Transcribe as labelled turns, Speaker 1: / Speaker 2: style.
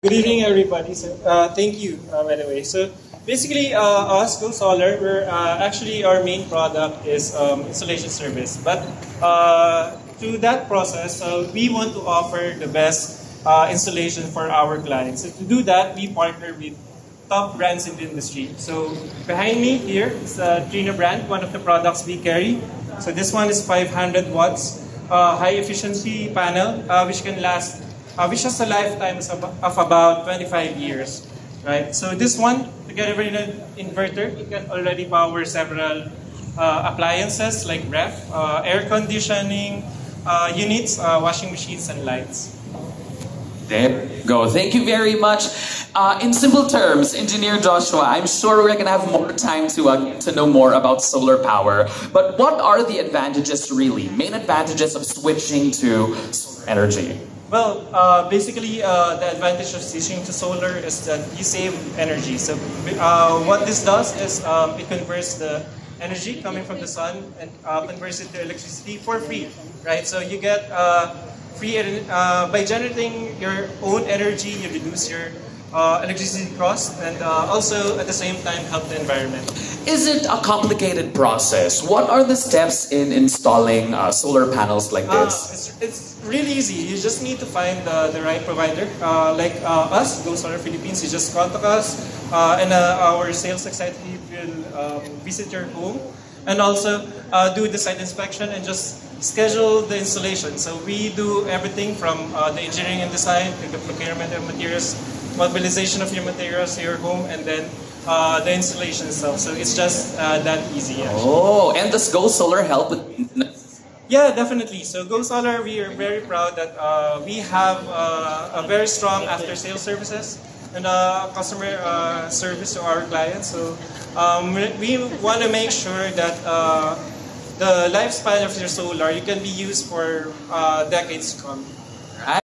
Speaker 1: Good evening, everybody. So, thank you, by the way. So, basically, us, Go Solar, we're actually our main product is installation service. But through that process, we want to offer the best installation for our clients. So, to do that, we partner with top brands in the industry. So, behind me here is the Trina brand, one of the products we carry. So, this one is 500 watts, high efficiency panel, which has a lifetime of about 25 years, right? So this one, together with an inverter, it can already power several appliances like ref, air conditioning units, washing machines, and lights.
Speaker 2: There you go. Thank you very much. In simple terms, Engineer Joshua, I'm sure we're going to have more time to know more about solar power. But what are the advantages really, main advantages of switching to solar energy?
Speaker 1: Well, basically, the advantage of switching to solar is that you save energy. So what this does is it converts the energy coming from the sun and converts it to electricity for free, right? So you get by generating your own energy, you reduce your electricity cost and also at the same time help the environment.
Speaker 2: Is it a complicated process? What are the steps in installing solar panels like this?
Speaker 1: It's really easy. You just need to find the right provider. Like us, Go Solar Philippines, you just contact us and our sales executive will visit your home and also do the site inspection and just schedule the installation. So we do everything from the engineering and design to the procurement of materials, mobilization of your materials to your home, and then the installation itself. So it's just that easy. Actually.
Speaker 2: Oh, and does Go Solar help with maintenance?
Speaker 1: Yeah, definitely. So Go Solar, we are very proud that we have a very strong after-sales services and customer service to our clients. So we want to make sure that the lifespan of your solar, you can be used for decades to come.